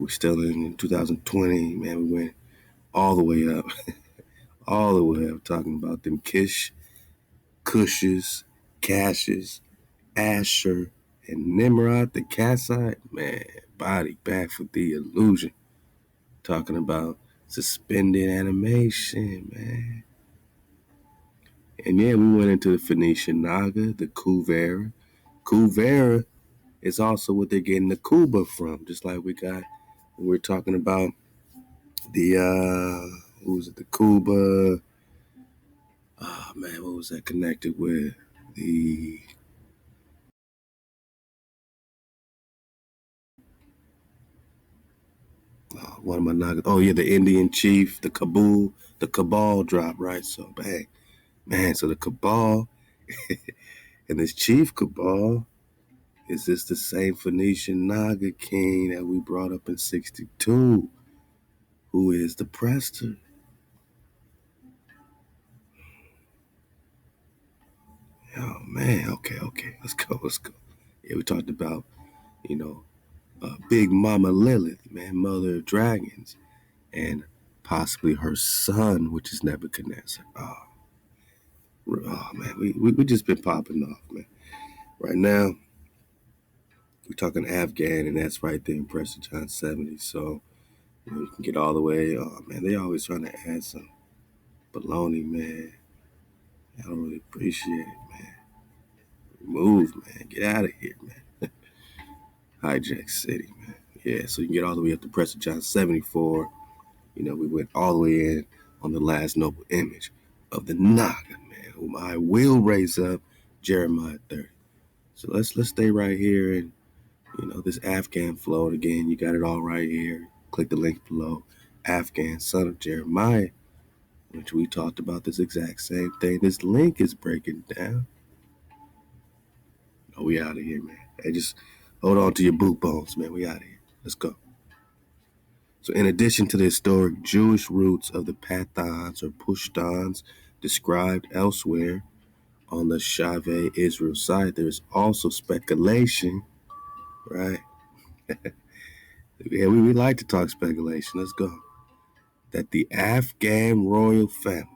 We're still in 2020, man. We went all the way up, all the way up, talking about them Kish, Cushes, Cashes, Asher, and Nimrod, the Kassite. Man, body back for the illusion. Talking about suspended animation, man. And yeah, we went into the Phoenician Naga, the Kuvera. Kuvera is also what they're getting the Kuba from, just like we're talking about the who was it, the Kuba, oh man, what was that connected with? The one of my nuggets. Oh yeah, the Indian chief, the Cabal drop, right? So bang, man, so the Cabal and this chief Cabal, is this the same Phoenician Naga king that we brought up in 62? Who is the Prester? Oh man, okay, let's go. Yeah, we talked about, you know, Big Mama Lilith, man, mother of dragons, and possibly her son, which is Nebuchadnezzar. Oh man, we just been popping off, man. Right now, we're talking Afghan, and that's right there in Prester John 70. So you can get all the way. Oh man, they always trying to add some baloney, man. I don't really appreciate it, man. Move, man. Get out of here, man. Hijack City, man. Yeah, so you can get all the way up to Prester John 74. We went all the way in on the last noble image of the Naga, man, whom I will raise up, Jeremiah 30. So let's stay right here and this Afghan flow. And again, you got it all right here. Click the link below. Afghan, son of Jeremiah, which we talked about this exact same thing. This link is breaking down. Oh, we out of here, man. Hey, just hold on to your boot bones, man. We out of here. Let's go. So in addition to the historic Jewish roots of the Pathans or Pushtans described elsewhere on the Shaveh Israel side, there's also speculation, right? Yeah, we like to talk speculation. Let's go. That the Afghan royal family.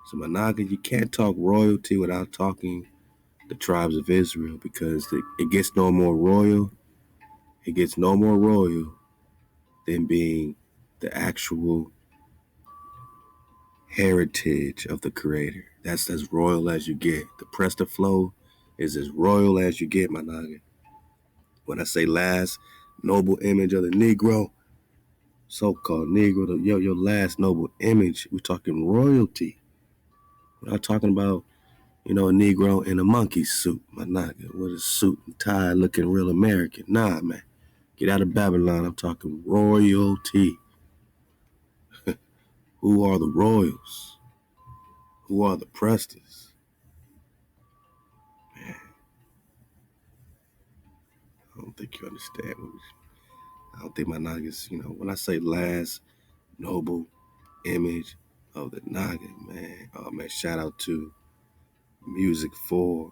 So Managa, you can't talk royalty without talking the tribes of Israel, because it gets no more royal. It gets no more royal than being the actual heritage of the Creator. That's as royal as you get. The Prester flow is as royal as you get, Managa. When I say last noble image of the Negro, so-called Negro, your last noble image, we're talking royalty. We're not talking about, a Negro in a monkey suit, Managa, with a suit and tie looking real American. Nah, man. Get out of Babylon. I'm talking royalty. Who are the royals? Who are the Presters? Man, I don't think you understand. I don't think my Naga's, when I say last noble image of the Naga, man. Oh, man, shout out to Music 4.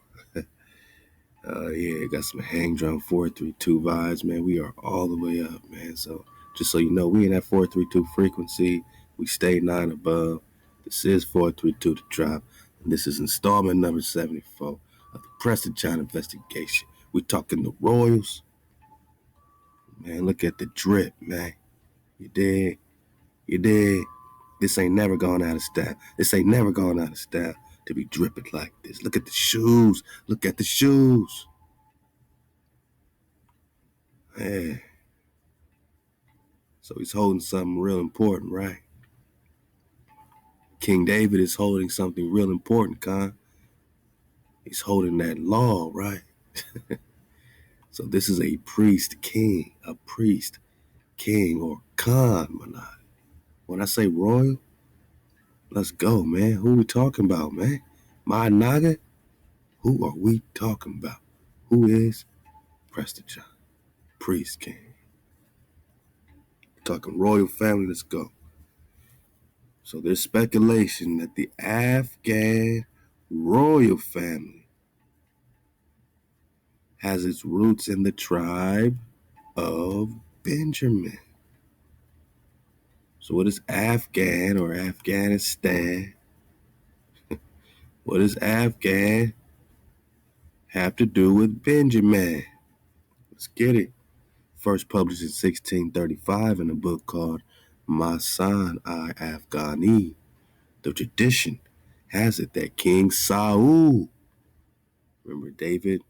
Yeah, got some hang drum 432 vibes, man. We are all the way up, man. So just so you know, we in that 432 frequency. We stay 9 above. This is 432 to drop. And this is installment number 74 of the Prester John investigation. We talking the Royals. Man, look at the drip, man. You dig? You dig? This ain't never gone out of style. This ain't never gone out of style to be dripping like this. Look at the shoes. Look at the shoes. Man. So he's holding something real important, right? King David is holding something real important, Khan. He's holding that law, right? So this is a priest king, or Khan, Manai. When I say royal, let's go, man. Who we talking about, man? My Naga? Who are we talking about? Who is Prester John? Priest king. We're talking royal family, let's go. So there's speculation that the Afghan royal family has its roots in the tribe of Benjamin. So what is Afghan or Afghanistan? What does Afghan have to do with Benjamin? Let's get it. First published in 1635 in a book called Masan-i Afghani. The tradition has it that King Saul, remember David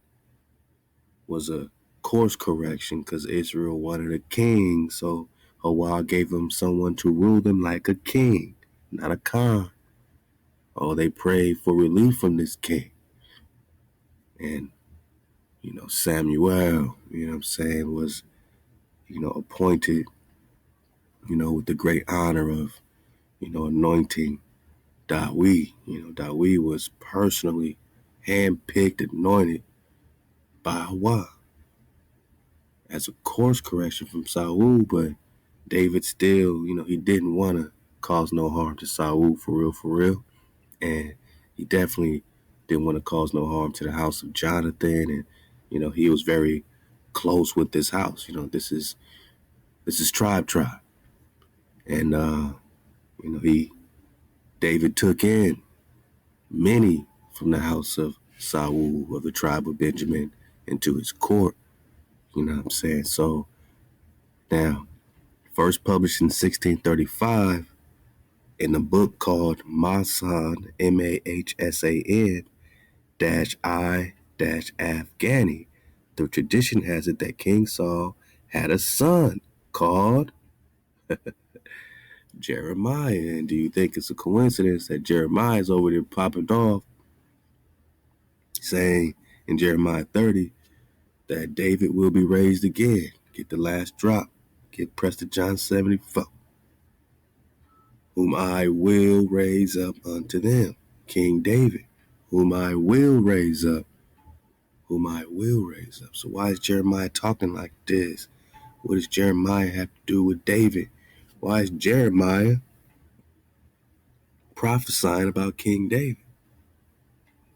was a course correction because Israel wanted a king, so HaWah gave them someone to rule them like a king, not a Khan. Oh, they prayed for relief from this king. And, Samuel, what I'm saying, was, appointed, with the great honor of, anointing Dawi. Dawi was personally handpicked, anointed by HaWah as a course correction from Saul, but David still, he didn't want to cause no harm to Saul for real. And he definitely didn't want to cause no harm to the house of Jonathan. And, he was very close with this house. This is tribe. And, David took in many from the house of Saul of the tribe of Benjamin into his court. You know what I'm saying? So now, first published in 1635, in a book called Mahsan, Mahsan -I Afghani, the tradition has it that King Saul had a son called Jeremiah. And do you think it's a coincidence that Jeremiah is over there popping off, saying in Jeremiah 30 that David will be raised again? Get the last drop. Get Prester John 74. Whom I will raise up unto them. King David, whom I will raise up. Whom I will raise up. So why is Jeremiah talking like this? What does Jeremiah have to do with David? Why is Jeremiah prophesying about King David?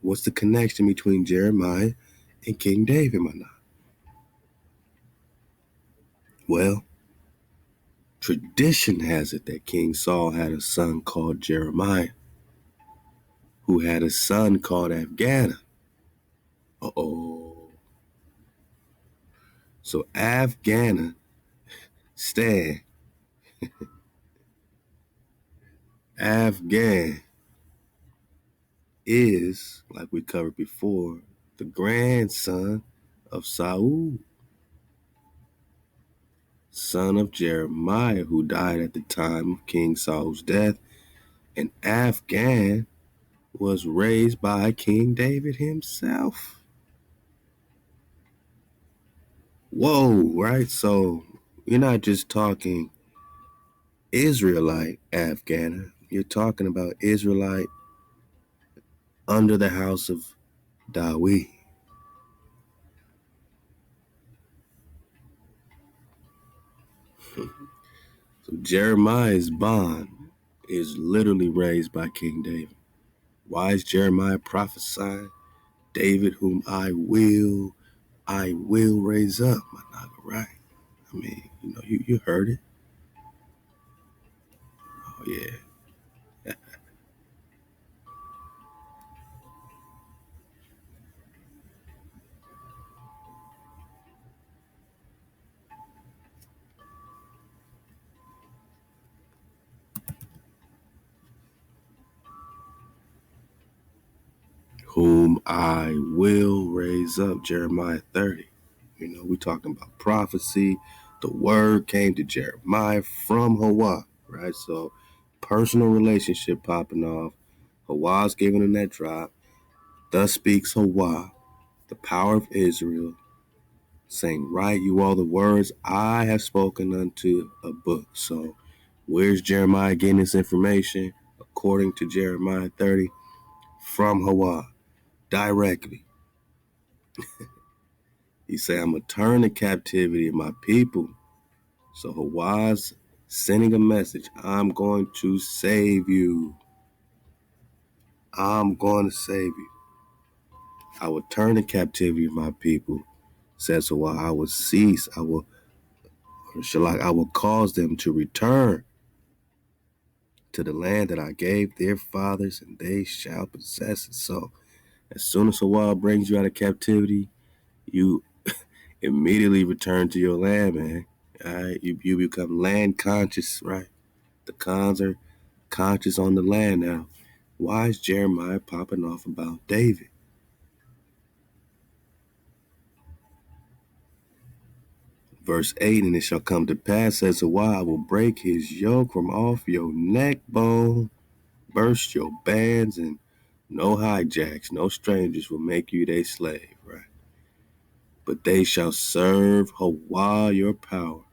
What's the connection between Jeremiah and King David, my not? Well, tradition has it that King Saul had a son called Jeremiah, who had a son called Afghan. So Afghan is, like we covered before, the grandson of Saul, son of Jeremiah, who died at the time of King Saul's death. And Afghan was raised by King David himself. Whoa, right? So you're not just talking Israelite Afghan. You're talking about Israelite under the house of Dawi. So Jeremiah's bond is literally raised by King David. Why is Jeremiah prophesying? David, whom I will raise up. My naga, right? I mean, you heard it. Oh yeah. Whom I will raise up, Jeremiah 30. We talking about prophecy. The word came to Jeremiah from HaWah, right? So personal relationship popping off. HaWah's giving him that drop. Thus speaks HaWah, the power of Israel, saying, write you all the words I have spoken unto a book. So where's Jeremiah getting this information? According to Jeremiah 30, from HaWah, directly. He said, I'm going to turn the captivity of my people. So HaWah's sending a message. I'm going to save you. I'm going to save you. I will turn the captivity of my people, says HaWah. I will cease. I will I will cause them to return to the land that I gave their fathers, and they shall possess it. So as soon as HaWah brings you out of captivity, you immediately return to your land, man. All right, you become land conscious, right? The cons are conscious on the land now. Why is Jeremiah popping off about David? Verse 8, and it shall come to pass, says HaWah, I will break his yoke from off your neck bone, burst your bands, and no hijacks, no strangers will make you their slave, right? But they shall serve HaWah your power,